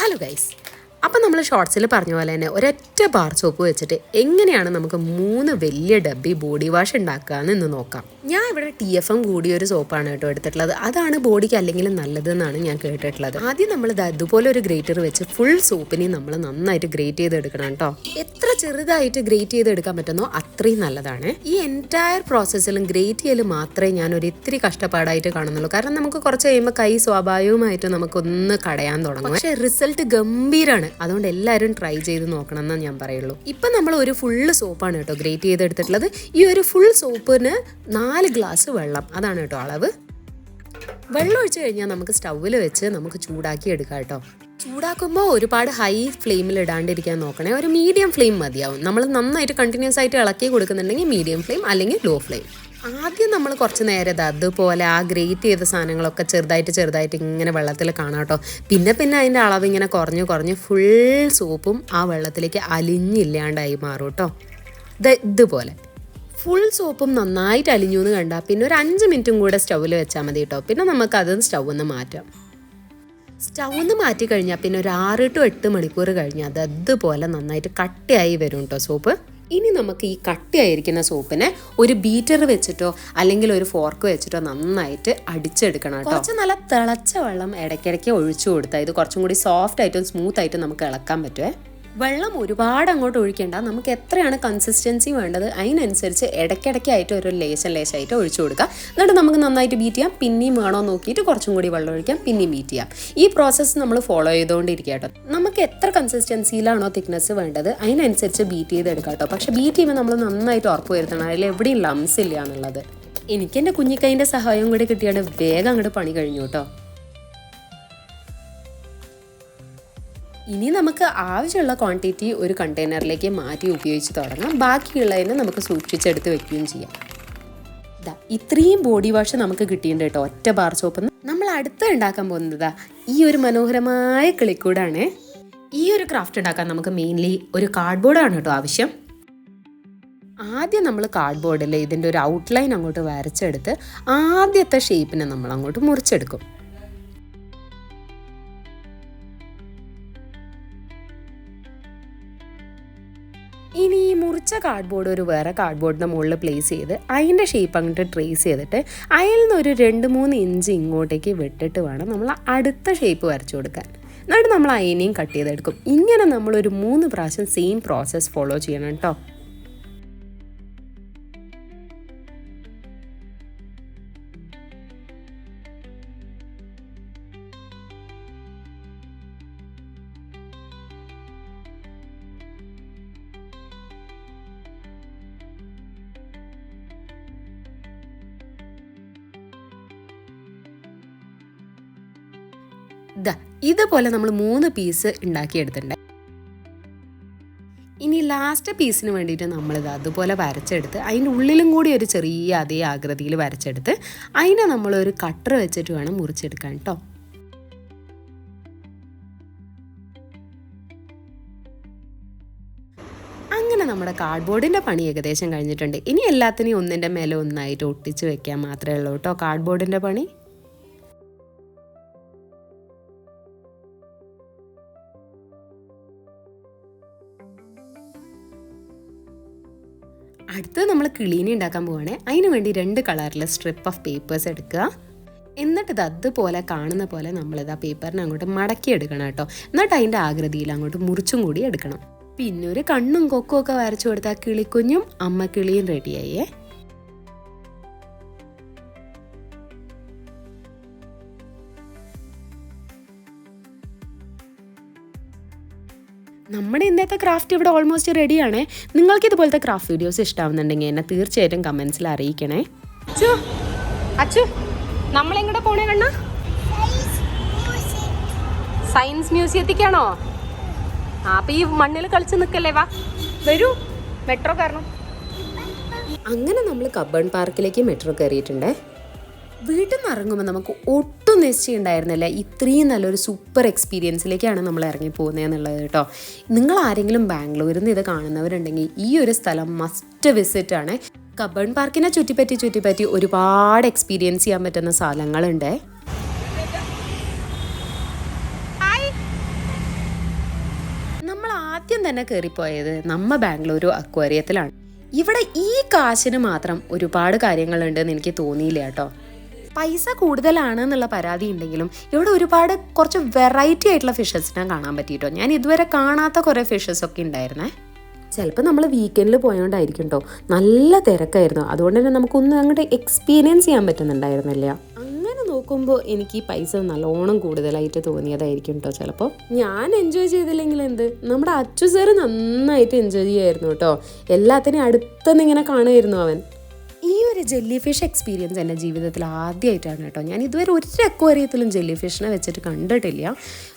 Hello guys, അപ്പം നമ്മൾ ഷോർട്സിൽ പറഞ്ഞ പോലെ തന്നെ ഒരൊറ്റ ബാർ സോപ്പ് വെച്ചിട്ട് എങ്ങനെയാണ് നമുക്ക് 3 വലിയ ഡബ്ബി ബോഡി വാഷ് ഉണ്ടാക്കുകയെന്ന് ഇന്ന് നോക്കാം. ഞാൻ ഇവിടെ TFM കൂടിയ ഒരു സോപ്പാണ് കേട്ടോ എടുത്തിട്ടുള്ളത്. അതാണ് ബോഡിക്ക് അല്ലെങ്കിൽ നല്ലതെന്നാണ് ഞാൻ കേട്ടിട്ടുള്ളത്. ആദ്യം നമ്മൾ ഇതുപോലെ ഒരു ഗ്രേറ്റർ വെച്ച് ഫുൾ സോപ്പിനെ നമ്മൾ നന്നായിട്ട് ഗ്രേറ്റ് ചെയ്തെടുക്കണം കേട്ടോ. എത്ര ചെറുതായിട്ട് ഗ്രേറ്റ് ചെയ്തെടുക്കാൻ പറ്റുന്നോ അത്രയും നല്ലതാണ്. ഈ എൻറ്റയർ പ്രോസസ്സിലും ഗ്രേറ്റ് ചെയ്യൽ മാത്രമേ ഞാൻ ഒരു ഇത്തിരി കഷ്ടപ്പാടായിട്ട് കാണുന്നുള്ളൂ. കാരണം നമുക്ക് കുറച്ച് കഴിയുമ്പോൾ കൈ സ്വാഭാവികമായിട്ട് നമുക്കൊന്ന് കടയാൻ തുടങ്ങും. പക്ഷേ റിസൾട്ട് ഗംഭീരമാണ്. അതുകൊണ്ട് എല്ലാവരും ട്രൈ ചെയ്ത് നോക്കണം എന്നാണ് ഞാൻ പറയുള്ളൂ. ഇപ്പം നമ്മൾ ഒരു ഫുള്ള് സോപ്പാണ് കേട്ടോ ഗ്രേറ്റ് ചെയ്തെടുത്തിട്ടുള്ളത്. ഈ ഒരു ഫുൾ സോപ്പിന് 4 ഗ്ലാസ് വെള്ളം, അതാണ് കേട്ടോ അളവ്. വെള്ളം ഒഴിച്ച് കഴിഞ്ഞാൽ നമുക്ക് സ്റ്റൗവിൽ വെച്ച് നമുക്ക് ചൂടാക്കി എടുക്കാം കേട്ടോ. ചൂടാക്കുമ്പോൾ ഒരുപാട് ഹൈ ഫ്ലെയിമിൽ ഇടാണ്ടിരിക്കാൻ നോക്കണേ. ഒരു മീഡിയം ഫ്ലെയിം മതിയാവും. നമ്മൾ നന്നായിട്ട് കണ്ടിന്യൂസ് ആയിട്ട് ഇളക്കി കൊടുക്കുന്നുണ്ടെങ്കിൽ മീഡിയം ഫ്ലെയിം അല്ലെങ്കിൽ ലോ ഫ്ലെയിം. ആദ്യം നമ്മൾ കുറച്ച് നേരം അതുപോലെ ആ ഗ്രേറ്റ് ചെയ്ത സാധനങ്ങളൊക്കെ ചെറുതായിട്ട് ഇങ്ങനെ വെള്ളത്തിൽ കാണാം കേട്ടോ. പിന്നെ അതിൻ്റെ അളവ് ഇങ്ങനെ കുറഞ്ഞ് ഫുൾ സോപ്പും ആ വെള്ളത്തിലേക്ക് അലിഞ്ഞില്ലാണ്ടായി മാറും കേട്ടോ. ഇതുപോലെ ഫുൾ സോപ്പും നന്നായിട്ട് അലിഞ്ഞു എന്ന് കണ്ടാൽ പിന്നെ ഒരു 5 മിനിറ്റും കൂടെ സ്റ്റൗവിൽ വെച്ചാൽ മതി കേട്ടോ. പിന്നെ നമുക്കത് സ്റ്റൗവിൽ നിന്ന് മാറ്റി കഴിഞ്ഞാൽ പിന്നെ ഒരു 6 to 8 മണിക്കൂർ കഴിഞ്ഞാൽ അത് അതുപോലെ നന്നായിട്ട് കട്ടിയായി വരും കേട്ടോ സോപ്പ്. ഇനി നമുക്ക് ഈ കട്ടിയായിരിക്കുന്ന സോപ്പിനെ ഒരു ബീറ്റർ വെച്ചിട്ടോ അല്ലെങ്കിൽ ഒരു ഫോർക്ക് വെച്ചിട്ടോ നന്നായിട്ട് അടിച്ചെടുക്കണം കേട്ടോ. കുറച്ച് നല്ല തിളച്ച വെള്ളം ഇടയ്ക്കിടയ്ക്ക് ഒഴിച്ചു കൊടുത്താൽ ഇത് കുറച്ചും കൂടി സോഫ്റ്റ് ആയിട്ടും സ്മൂത്ത് ആയിട്ടും നമുക്ക് ഇളക്കാൻ പറ്റുമേ. വെള്ളം ഒരുപാട് അങ്ങോട്ട് ഒഴിക്കേണ്ട. നമുക്ക് എത്രയാണ് കൺസിസ്റ്റൻസി വേണ്ടത് അതിനനുസരിച്ച് ഇടയ്ക്കിടയ്ക്കായിട്ട് ഒരു ലേശായിട്ട് ഒഴിച്ചു കൊടുക്കുക. എന്നിട്ട് നമുക്ക് നന്നായിട്ട് ബീറ്റ് ചെയ്യാം. പിന്നെയും വേണോ നോക്കിയിട്ട് കുറച്ചും കൂടി വെള്ളം ഒഴിക്കാം, പിന്നെയും ബീറ്റ് ചെയ്യാം. ഈ പ്രോസസ്സ് നമ്മൾ ഫോളോ ചെയ്തുകൊണ്ടിരിക്കുക കേട്ടോ. നമുക്ക് എത്ര കൺസിസ്റ്റൻസിയിലാണോ തിക്നെസ് വേണ്ടത് അതിനനുസരിച്ച് ബീറ്റ് ചെയ്തെടുക്കാം കേട്ടോ. പക്ഷേ ബീറ്റ് ചെയ്യുമ്പോൾ നമ്മൾ നന്നായിട്ട് ഉറപ്പ് വരുത്തണം അതിൽ എവിടെയും ലംസ് ഇല്ല എന്നുള്ളത്. എനിക്ക് എൻ്റെ കുഞ്ഞിക്കൈൻ്റെ സഹായം കൂടി കിട്ടിയാണ് വേഗം അങ്ങോട്ട് പണി കഴിഞ്ഞു കേട്ടോ. ഇനി നമുക്ക് ആവശ്യമുള്ള ക്വാണ്ടിറ്റി ഒരു കണ്ടെയ്നറിലേക്ക് മാറ്റി ഉപയോഗിച്ച് തുടങ്ങാം. ബാക്കിയുള്ളതിനെ നമുക്ക് സൂക്ഷിച്ചെടുത്ത് വെക്കുകയും ചെയ്യാം. ഇത്രയും ബോഡി വാഷ് നമുക്ക് കിട്ടിയിട്ടുണ്ട് കേട്ടോ ഒറ്റ ബാർ സോപ്പ്. നമ്മൾ അടുത്ത് ഉണ്ടാക്കാൻ പോകുന്നതാ ഈ ഒരു മനോഹരമായ കിളിക്കൂടാണ്. ഈ ഒരു ക്രാഫ്റ്റ് ഉണ്ടാക്കാൻ നമുക്ക് മെയിൻലി ഒരു കാർഡ്ബോർഡാണ് കേട്ടോ ആവശ്യം. ആദ്യം നമ്മൾ കാർഡ്ബോർഡിൽ ഇതിൻ്റെ ഒരു ഔട്ട്ലൈൻ അങ്ങോട്ട് വരച്ചെടുത്ത് ആദ്യത്തെ ഷേപ്പിനെ നമ്മൾ അങ്ങോട്ട് മുറിച്ചെടുക്കും. ഇനി ഈ മുറിച്ച കാർഡ്ബോർഡ് ഒരു വേറെ കാർഡ്ബോർഡിൻ്റെ മുകളിൽ പ്ലേസ് ചെയ്ത് അതിൻ്റെ ഷേപ്പ് അങ്ങോട്ട് ട്രേസ് ചെയ്തിട്ട് അതിൽ നിന്ന് ഒരു 2-3 ഇഞ്ച് ഇങ്ങോട്ടേക്ക് വിട്ടിട്ട് വേണം നമ്മൾ അടുത്ത ഷേപ്പ് വരച്ചു കൊടുക്കാൻ. എന്നിട്ട് നമ്മൾ അതിനെയും കട്ട് ചെയ്തെടുക്കും. ഇങ്ങനെ നമ്മളൊരു 3 പ്രാവശ്യം സെയിം പ്രോസസ്സ് ഫോളോ ചെയ്യണം കേട്ടോ. ഇതുപോലെ നമ്മൾ 3 പീസ് ഉണ്ടാക്കിയെടുത്തിട്ടുണ്ട്. ഇനി ലാസ്റ്റ് പീസിന് വേണ്ടിയിട്ട് നമ്മളിത് അതുപോലെ വരച്ചെടുത്ത് അതിൻ്റെ ഉള്ളിലും കൂടി ഒരു ചെറിയ അതേ ആകൃതിയിൽ വരച്ചെടുത്ത് അതിനെ നമ്മളൊരു കട്ടർ വെച്ചിട്ട് വേണം മുറിച്ചെടുക്കാൻ കേട്ടോ. അങ്ങനെ നമ്മുടെ കാർഡ്ബോർഡിൻ്റെ പണി ഏകദേശം കഴിഞ്ഞിട്ടുണ്ട്. ഇനി എല്ലാത്തിനെയും ഒന്നിൻ്റെ മേലെ ഒന്നായിട്ട് ഒട്ടിച്ച് വെക്കാൻ മാത്രമേ ഉള്ളൂ കേട്ടോ കാർഡ്ബോർഡിൻ്റെ പണി. അടുത്ത് നമ്മൾ കിളീനെ ഉണ്ടാക്കാൻ പോവുകയാണെ. അതിന് വേണ്ടി 2 കളറിൽ സ്ട്രിപ്പ് ഓഫ് പേപ്പേഴ്സ് എടുക്കുക. എന്നിട്ട് ഇത് അതുപോലെ കാണുന്ന പോലെ നമ്മളിത് ആ പേപ്പറിനെ അങ്ങോട്ട് മടക്കി എടുക്കണം കേട്ടോ. എന്നിട്ട് അതിൻ്റെ ആകൃതിയിൽ അങ്ങോട്ട് മുറിച്ചും കൂടി എടുക്കണം. പിന്നെ ഒരു കണ്ണും കൊക്കും ഒക്കെ വരച്ചു കൊടുത്താൽ കിളിക്കുഞ്ഞും അമ്മ കിളിയും റെഡിയായേ. നമ്മുടെ ഇന്നത്തെ ക്രാഫ്റ്റ് ഇവിടെ ഓൾമോസ്റ്റ് റെഡിയാണേ. നിങ്ങൾക്ക് ഇതുപോലത്തെ ക്രാഫ്റ്റ് വീഡിയോസ് ഇഷ്ടമാവുന്നുണ്ടെങ്കിൽ എന്നെ തീർച്ചയായിട്ടും കമൻസിൽ അറിയിക്കണേ. അച്ചു നമ്മളെങ്ങോട്ട് പോണേ കണ്ണ? സയൻസ് മ്യൂസിയത്തിക്കാണോ? അപ്പൊ ഈ മണ്ണിൽ കളിച്ച് നിൽക്കല്ലേ, വാ വരൂ, മെട്രോ കയറണം. അങ്ങനെ നമ്മൾ കബ്ബൺ പാർക്കിലേക്ക് മെട്രോ കയറിയിട്ടുണ്ടേ. വീട്ടിൽ നിന്ന് ഇറങ്ങുമ്പോൾ നമുക്ക് ഒട്ടും നിശ്ചയുണ്ടായിരുന്നില്ല ഇത്രയും നല്ലൊരു സൂപ്പർ എക്സ്പീരിയൻസിലേക്കാണ് നമ്മൾ ഇറങ്ങി പോകുന്നതെന്നുള്ളത് കേട്ടോ. നിങ്ങൾ ആരെങ്കിലും ബാംഗ്ലൂരിൽ നിന്ന് ഇത് കാണുന്നവരുണ്ടെങ്കിൽ ഈ ഒരു സ്ഥലം മസ്റ്റ് വിസിറ്റ് ആണ്. കബ്ബൺ പാർക്കിനെ ചുറ്റിപ്പറ്റി ഒരുപാട് എക്സ്പീരിയൻസ് ചെയ്യാൻ പറ്റുന്ന സ്ഥലങ്ങളുണ്ട്. ആദ്യം തന്നെ കയറിപ്പോയത് ബാംഗ്ലൂരു അക്വേറിയത്തിലാണ്. ഇവിടെ ഈ കാശിന് മാത്രം ഒരുപാട് കാര്യങ്ങളുണ്ടെന്ന് എനിക്ക് തോന്നിയില്ല കേട്ടോ. പൈസ കൂടുതലാണ് എന്നുള്ള പരാതി ഉണ്ടെങ്കിലും ഇവിടെ ഒരുപാട് കുറച്ച് വെറൈറ്റി ആയിട്ടുള്ള ഫിഷസിനെ കാണാൻ പറ്റിയിട്ടോ. ഞാൻ ഇതുവരെ കാണാത്ത കുറേ ഫിഷസ് ഒക്കെ ഉണ്ടായിരുന്നേ. ചിലപ്പോൾ നമ്മൾ വീക്കെൻഡിൽ പോയോണ്ടായിരിക്കും കേട്ടോ, നല്ല തിരക്കായിരുന്നു. അതുകൊണ്ട് തന്നെ നമുക്കൊന്നും അങ്ങോട്ട് എക്സ്പീരിയൻസ് ചെയ്യാൻ പറ്റുന്നുണ്ടായിരുന്നില്ല. അങ്ങനെ നോക്കുമ്പോൾ എനിക്ക് ഈ പൈസ നല്ലോണം കൂടുതലായിട്ട് തോന്നിയതായിരിക്കും കേട്ടോ. ചിലപ്പോൾ ഞാൻ എൻജോയ് ചെയ്തില്ലെങ്കിൽ എന്ത്, നമ്മുടെ അച്ചു സാറ് നന്നായിട്ട് എൻജോയ് ചെയ്യായിരുന്നു കേട്ടോ. എല്ലാത്തിനെയും അടുത്തുനിന്ന് ഇങ്ങനെ കാണുമായിരുന്നു അവൻ. ഈ ഒരു ജെല്ലി ഫിഷ് എക്സ്പീരിയൻസ് എൻ്റെ ജീവിതത്തിൽ ആദ്യമായിട്ടാണ് കേട്ടോ. ഞാൻ ഇതുവരെ ഒരു അക്വേറിയത്തിലും ജെല്ലി ഫിഷിനെ വെച്ചിട്ട് കണ്ടിട്ടില്ല.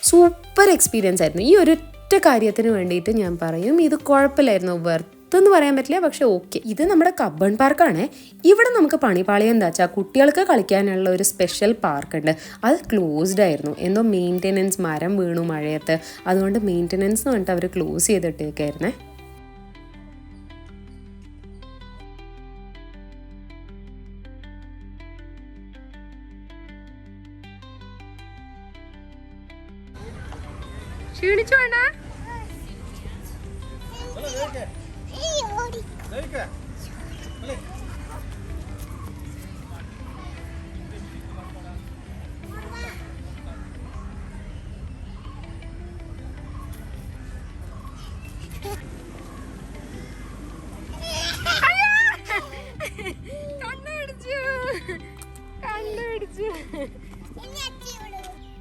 സൂപ്പർ എക്സ്പീരിയൻസ് ആയിരുന്നു. ഈ ഒരൊറ്റ കാര്യത്തിന് വേണ്ടിയിട്ട് ഞാൻ പറയും ഇത് കുഴപ്പമില്ലായിരുന്നു. വെർത്തെന്ന് പറയാൻ പറ്റില്ല, പക്ഷെ ഓക്കെ. ഇത് നമ്മുടെ കബ്ബൺ പാർക്കാണ്. ഇവിടെ നമുക്ക് പണിപ്പാളിയം എന്താ വെച്ചാൽ കുട്ടികൾക്ക് കളിക്കാനുള്ള ഒരു സ്പെഷ്യൽ പാർക്ക് ഉണ്ട്. അത് ക്ലോസ്ഡ് ആയിരുന്നു. എന്തോ മെയിൻ്റെനൻസ്, മരം വീണു മഴയത്ത്, അതുകൊണ്ട് മെയിൻ്റെനൻസ് എന്ന് പറഞ്ഞിട്ട് അവർ ക്ലോസ് ചെയ്തിട്ടേക്കായിരുന്നേ. ക്ഷീണിച്ചു വേണ്ട.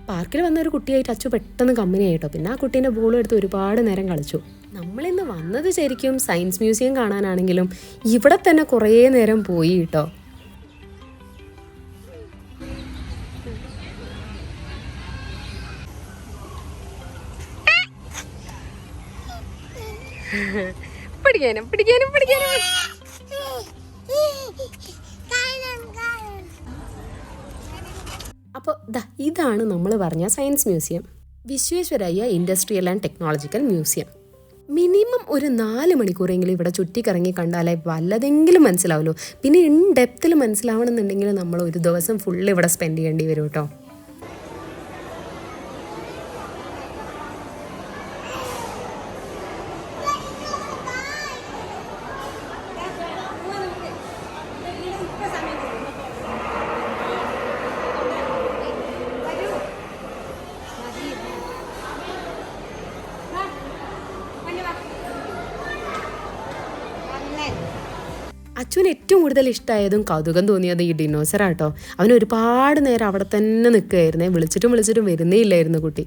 പാർക്കിൽ വന്ന ഒരു കുട്ടിയായിട്ട് അച്ചു പെട്ടെന്ന് കമ്പനി ആയിട്ടോ. പിന്നെ ആ കുട്ടീൻ്റെ ബോൾ എടുത്ത് ഒരുപാട് നേരം കളിച്ചു. നമ്മളിന്ന് വന്നത് ശരിക്കും സയൻസ് മ്യൂസിയം കാണാനാണെങ്കിലും ഇവിടെ തന്നെ കുറേ നേരം പോയി കേട്ടോ. പിടിക്കാനും പിടിക്കാനും പിടിക്കാനും. അപ്പോൾ ഇതാണ് നമ്മൾ പറഞ്ഞ science museum, Visvesvaraya industrial and technological museum. Minimum ഒരു 4 മണിക്കൂറെങ്കിലും ഇവിടെ ചുറ്റിക്കറങ്ങി കണ്ടാലേ വല്ലതെങ്കിലും മനസ്സിലാവുള്ളൂ. പിന്നെ ഇൻ ഡെപ്തിൽ മനസ്സിലാവണമെന്നുണ്ടെങ്കിൽ നമ്മൾ ഒരു ദിവസം ഫുള്ള് ഇവിടെ സ്പെൻഡ് ചെയ്യേണ്ടി വരും കേട്ടോ. അച്ചുവിന് ഏറ്റവും കൂടുതൽ ഇഷ്ടമായതും കൗതുകം തോന്നിയതും ഈ ഡിനോസറാട്ടോ. അവൻ ഒരുപാട് നേരം അവിടെ തന്നെ നിൽക്കുകയായിരുന്നേ. വിളിച്ചിട്ടും വരുന്നേ ഇല്ലായിരുന്നു കുട്ടി.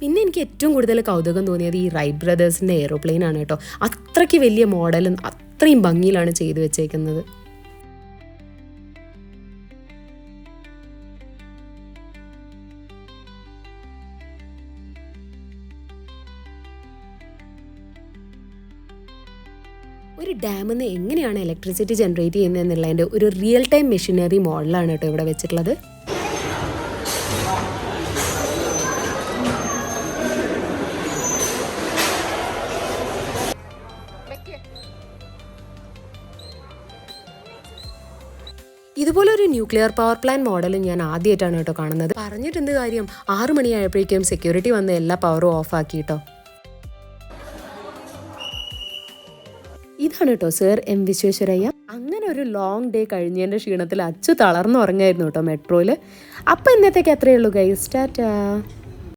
പിന്നെ എനിക്ക് ഏറ്റവും കൂടുതൽ കൗതുകം തോന്നിയത് ഈ റൈറ്റ് ബ്രദേഴ്സിൻ്റെ എയ്റോപ്ലെയിൻ ആണ് കേട്ടോ. അത്രയ്ക്ക് വലിയ മോഡലും അത്രയും ഭംഗിയിലാണ് ചെയ്തു വെച്ചേക്കുന്നത്. ഒരു ഡാമിൽ നിന്ന് എങ്ങനെയാണ് ഇലക്ട്രിസിറ്റി ജനറേറ്റ് ചെയ്യുന്നത് എന്നുള്ളതിൻ്റെ ഒരു റിയൽ ടൈം മെഷീനറി മോഡലാണ് കേട്ടോ ഇവിടെ വെച്ചിട്ടുള്ളത്. ഇതുപോലെ ഒരു ന്യൂക്ലിയർ പവർ പ്ലാന്റ് മോഡലും ഞാൻ ആദ്യമായിട്ടാണ് കേട്ടോ കാണുന്നത്. പറഞ്ഞിട്ട് കാര്യം, 6 മണിയായപ്പോഴേക്കും സെക്യൂരിറ്റി വന്ന് എല്ലാ പവറും ഓഫ് ആക്കി കേട്ടോ. ഇതാണ് കേട്ടോ സർ എം വിശ്വേശ്വരയ്യ. അങ്ങനെ ഒരു ലോങ് ഡേ കഴിഞ്ഞതിൻ്റെ ക്ഷീണത്തിൽ അച്ചു തളർന്നുറങ്ങായിരുന്നു കേട്ടോ മെട്രോയിൽ. അപ്പം ഇന്നത്തേക്ക് അത്രയേ ഉള്ളൂ ഗൈസ്. ടാറ്റാ.